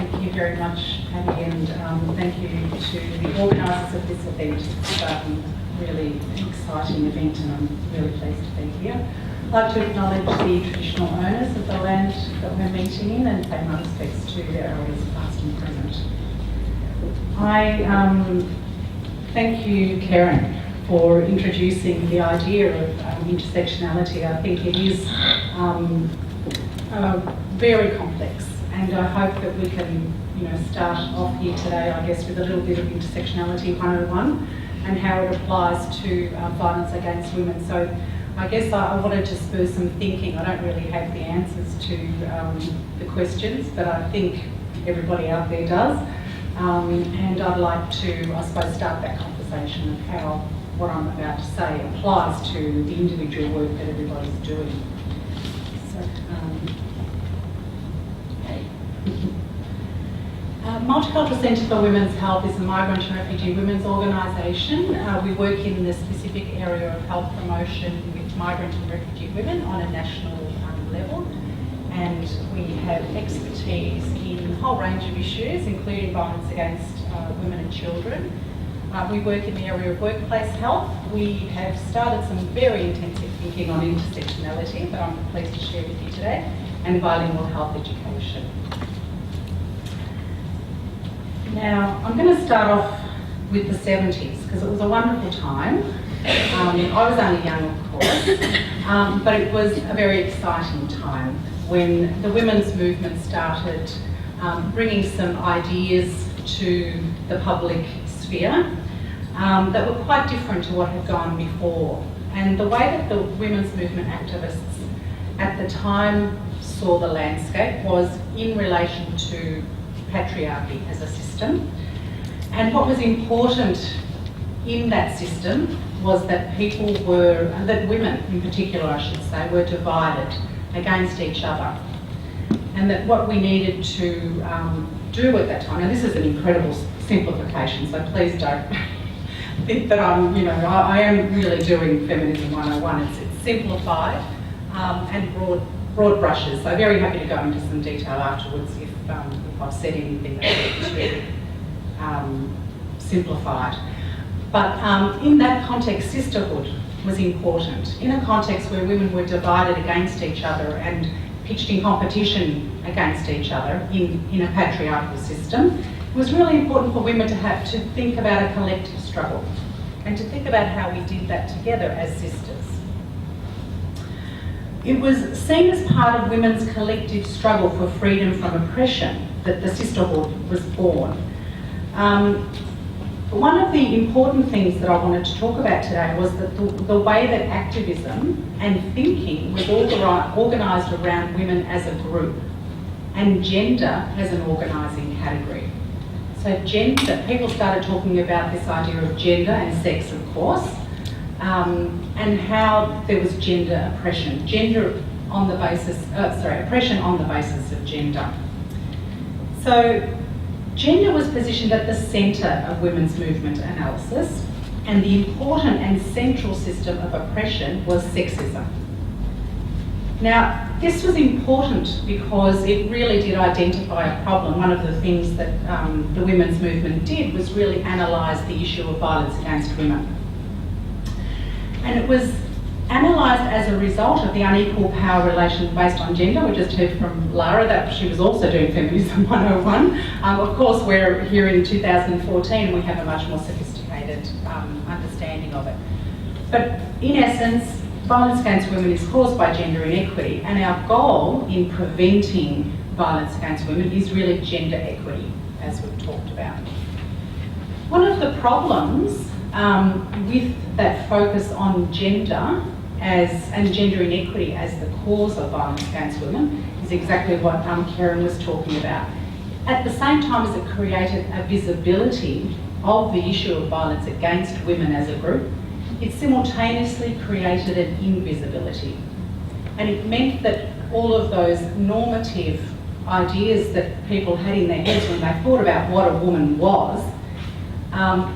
Thank you very much, Patty, and thank you to the organisers of this event. It's a really exciting event and I'm really pleased to be here. I'd like to acknowledge the traditional owners of the land that we're meeting in and pay my respects to their elders past and present. I thank you, Karen, for introducing the idea of intersectionality. I think it is very complex, and I hope that we can, start off here today, I guess, with a little bit of intersectionality 101 and how it applies to violence against women. So I guess I wanted to spur some thinking. I don't really have the answers to the questions, but I think everybody out there does. And I'd like to, I suppose, start that conversation of how what I'm about to say applies to the individual work that everybody's doing. So, Multicultural Centre for Women's Health is a migrant and refugee women's organisation. We work in the specific area of health promotion with migrant and refugee women on a national level, and we have expertise in a whole range of issues, including violence against women and children. We work in the area of workplace health. We have started some very intensive thinking on intersectionality that I'm pleased to share with you today, and bilingual health education. Now, I'm going to start off with the 70s because it was a wonderful time. I was only young, of course, but it was a very exciting time when the women's movement started bringing some ideas to the public sphere that were quite different to what had gone before. And the way that the women's movement activists at the time saw the landscape was in relation to patriarchy as a system. And what was important in that system was that that women in particular, I should say, were divided against each other. And that what we needed to do at that time, now this is an incredible simplification, so please don't think that I am really doing Feminism 101. It's simplified and broad brushes, so very happy to go into some detail afterwards if I've said anything that's too simplified. But in that context, sisterhood was important. In a context where women were divided against each other and pitched in competition against each other in a patriarchal system, it was really important for women to think about a collective struggle and to think about how we did that together as sisters. It was seen as part of women's collective struggle for freedom from oppression that the sisterhood was born. One of the important things that I wanted to talk about today was that the way that activism and thinking was organised around women as a group and gender as an organising category. So gender, people started talking about this idea of gender and sex, of course, and how there was gender oppression. Oppression on the basis of gender. So gender was positioned at the centre of women's movement analysis, and the important and central system of oppression was sexism. Now, this was important because it really did identify a problem. One of the things that the women's movement did was really analyse the issue of violence against women. And it was analysed as a result of the unequal power relation based on gender. We just heard from Lara that she was also doing Feminism 101. Of course, we're here in 2014 and we have a much more sophisticated understanding of it. But in essence, violence against women is caused by gender inequity, and our goal in preventing violence against women is really gender equity, as we've talked about. One of the problems with that focus on gender and gender inequity as the cause of violence against women is exactly what Karen was talking about. At the same time as it created a visibility of the issue of violence against women as a group, it simultaneously created an invisibility. And it meant that all of those normative ideas that people had in their heads when they thought about what a woman was,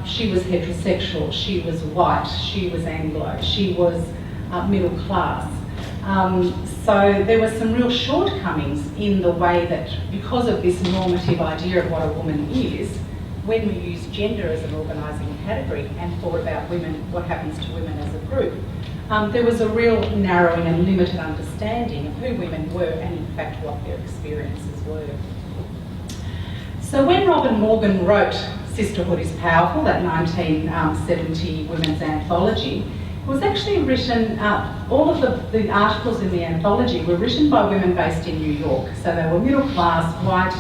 she was heterosexual, she was white, she was Anglo, she was middle class. So there were some real shortcomings in the way that, because of this normative idea of what a woman is, when we use gender as an organising category and thought about women, what happens to women as a group, there was a real narrowing and limited understanding of who women were and in fact what their experiences were. So when Robin Morgan wrote Sisterhood is Powerful, that 1970 women's anthology, it was actually written, all of the articles in the anthology were written by women based in New York. So they were middle class, white,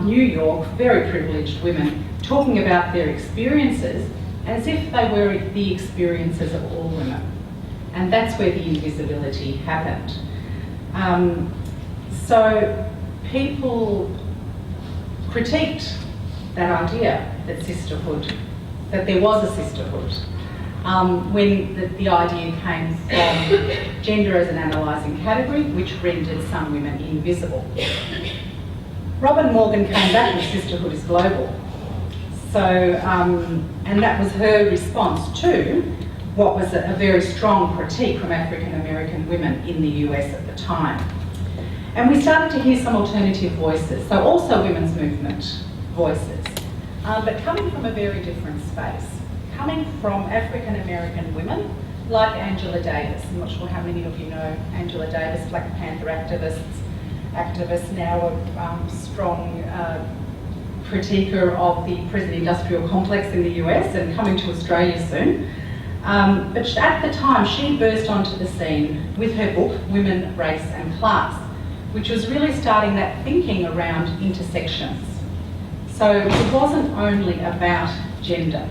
New York, very privileged women talking about their experiences as if they were the experiences of all women. And that's where the invisibility happened. So people critiqued that idea that sisterhood, that there was a sisterhood, when the idea came from gender as an analysing category, which rendered some women invisible. Robin Morgan came back with Sisterhood is Global. So, and that was her response to what was a very strong critique from African American women in the US at the time. And we started to hear some alternative voices, so also women's movement voices, but coming from a very different space, coming from African American women like Angela Davis. I'm not sure how many of you know Angela Davis, Black Panther activist, now a strong critiquer of the prison industrial complex in the US and coming to Australia soon. But at the time, she burst onto the scene with her book, Women, Race and Class, which was really starting that thinking around intersections. So it wasn't only about gender.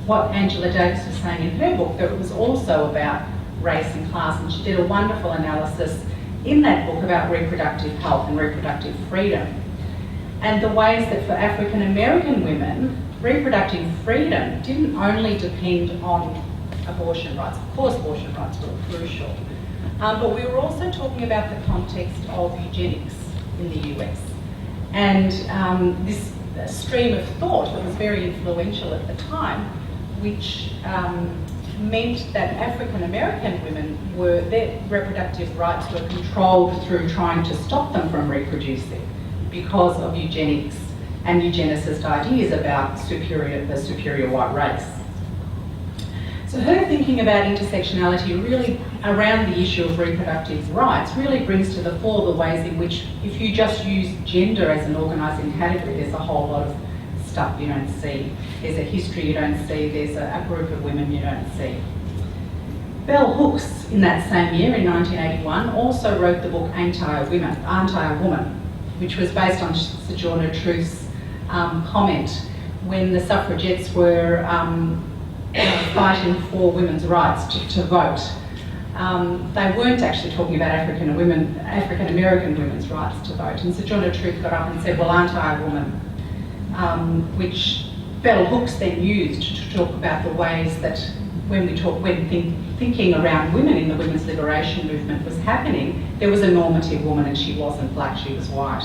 What Angela Davis was saying in her book, that it was also about race and class, and she did a wonderful analysis in that book about reproductive health and reproductive freedom, and the ways that for African American women, reproductive freedom didn't only depend on abortion rights. Of course, abortion rights were crucial, but we were also talking about the context of eugenics in the US, and this stream of thought that was very influential at the time, which meant that African American women their reproductive rights were controlled through trying to stop them from reproducing because of eugenics and eugenicist ideas about the superior white race. So her thinking about intersectionality really around the issue of reproductive rights really brings to the fore the ways in which, if you just use gender as an organising category, there's a whole lot of stuff you don't see. There's a history you don't see, there's a group of women you don't see. Bell Hooks, in that same year, in 1981, also wrote the book Ain't I a Woman, which was based on Sojourner Truth's comment when the suffragettes were fighting for women's rights to vote. They weren't actually talking about African American women's rights to vote, and Sojourner Truth got up and said, well, aren't I a woman? Which Bell Hooks then used to talk about the ways that thinking around women in the women's liberation movement was happening, there was a normative woman and she wasn't black, she was white.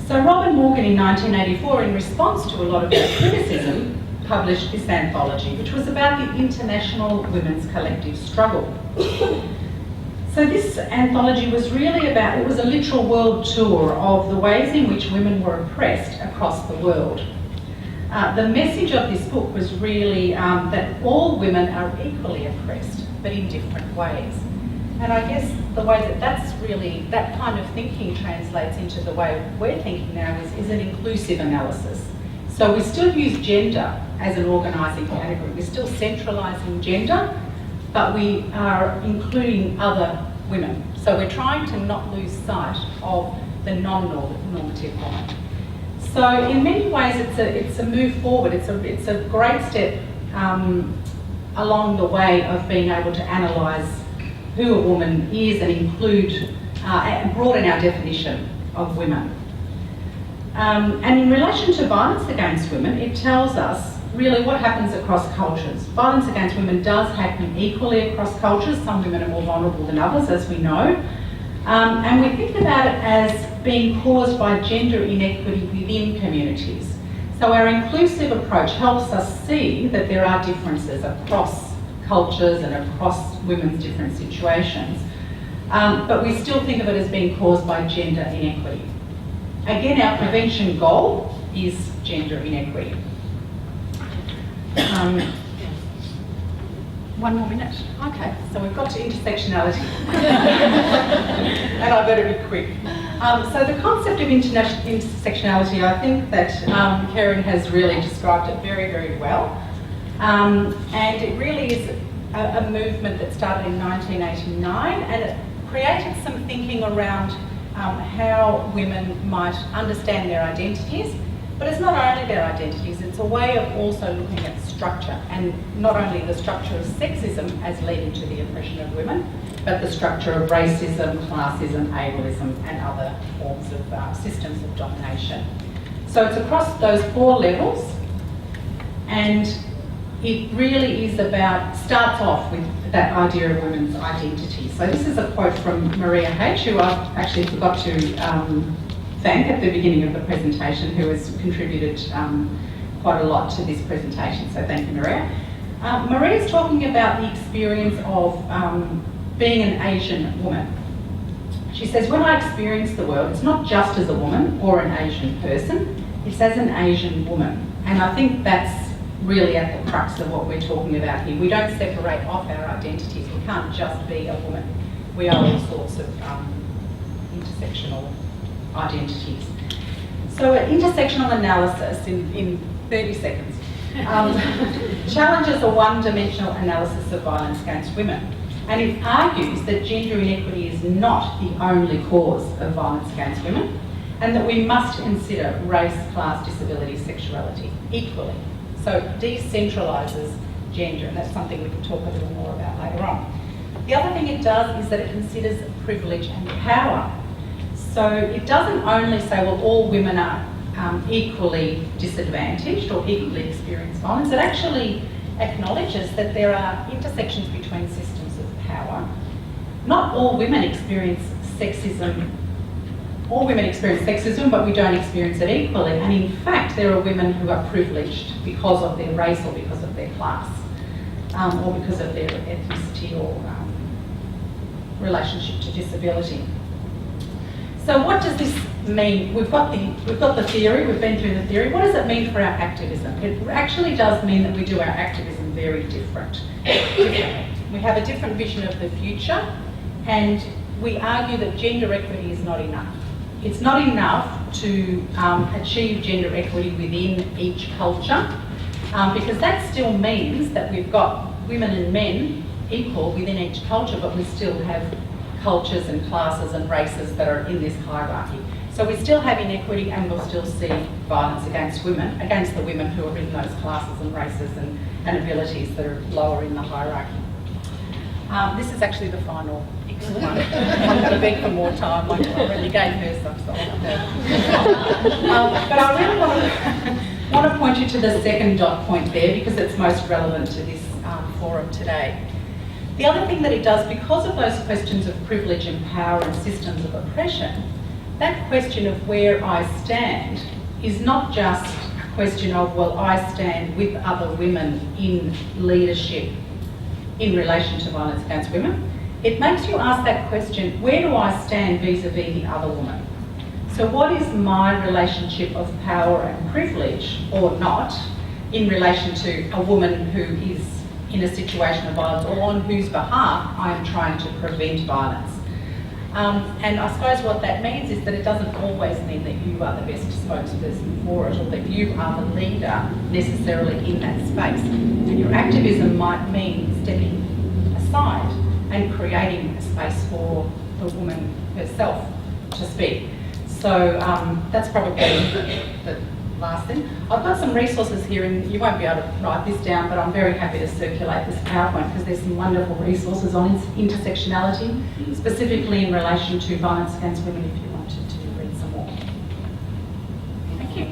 So Robin Morgan in 1984, in response to a lot of that criticism, published this anthology, which was about the international women's collective struggle. So this anthology was really about, it was a literal world tour of the ways in which women were oppressed across the world. The message of this book was really that all women are equally oppressed, but in different ways. And I guess the way that kind of thinking translates into the way we're thinking now is an inclusive analysis. So we still use gender as an organising category. We're still centralising gender, but we are including other women. So we're trying to not lose sight of the non-normative woman. So in many ways it's a move forward. It's a great step along the way of being able to analyse who a woman is and include and broaden our definition of women. And in relation to violence against women, it tells us really what happens across cultures. Violence against women does happen equally across cultures. Some women are more vulnerable than others, as we know. And we think about it as being caused by gender inequity within communities. So our inclusive approach helps us see that there are differences across cultures and across women's different situations. But we still think of it as being caused by gender inequity. Again, our prevention goal is gender inequity. 1 more minute. Okay, so we've got to intersectionality. And I better be quick. So the concept of intersectionality, I think that Karen has really described it very, very well. And it really is a movement that started in 1989, and it created some thinking around how women might understand their identities. But it's not only their identities, it's a way of also looking at structure, and not only the structure of sexism as leading to the oppression of women, but the structure of racism, classism, ableism, and other forms of systems of domination. So it's across those 4 levels, and it really is starts off with that idea of women's identity. So this is a quote from Maria H, who I actually forgot to thank at the beginning of the presentation, who has contributed quite a lot to this presentation, so thank you, Maria. Maria's talking about the experience of being an Asian woman. She says, when I experience the world, it's not just as a woman or an Asian person, it's as an Asian woman. And I think that's really at the crux of what we're talking about here. We don't separate off our identities. We can't just be a woman. We are all sorts of intersectional identities. So an intersectional analysis in 30 seconds challenges a one-dimensional analysis of violence against women, and it argues that gender inequity is not the only cause of violence against women, and that we must consider race, class, disability, sexuality equally. So it decentralises gender, and that's something we can talk a little more about later on. The other thing it does is that it considers privilege and power. So it doesn't only say, well, all women are equally disadvantaged or equally experience violence. It actually acknowledges that there are intersections between systems of power. Not all women experience sexism. All women experience sexism, but we don't experience it equally. And in fact, there are women who are privileged because of their race or because of their class, or because of their ethnicity or relationship to disability. So what does this mean? We've got the theory, we've been through the theory. What does it mean for our activism? It actually does mean that we do our activism very differently. We have a different vision of the future, and we argue that gender equity is not enough. It's not enough to achieve gender equity within each culture, because that still means that we've got women and men equal within each culture, but we still have cultures and classes and races that are in this hierarchy. So we still have inequity, and we'll still see violence against women, against the women who are in those classes and races and abilities that are lower in the hierarchy. This is actually the final one. I'm going to beg for more time. I really gave her some, so but I really want to point you to the second dot point there, because it's most relevant to this forum today. The other thing that it does, because of those questions of privilege and power and systems of oppression, that question of where I stand is not just a question of, well, I stand with other women in leadership in relation to violence against women. It makes you ask that question, where do I stand vis-a-vis the other woman? So what is my relationship of power and privilege, or not, in relation to a woman who is in a situation of violence, or on whose behalf I am trying to prevent violence? And I suppose what that means is that it doesn't always mean that you are the best spokesperson for it, or that you are the leader necessarily in that space. And your activism might mean stepping aside and creating a space for the woman herself to speak. So that's probably the last thing. I've got some resources here, and you won't be able to write this down, but I'm very happy to circulate this PowerPoint, because there's some wonderful resources on intersectionality, specifically in relation to violence against women, if you wanted to read some more. Thank you.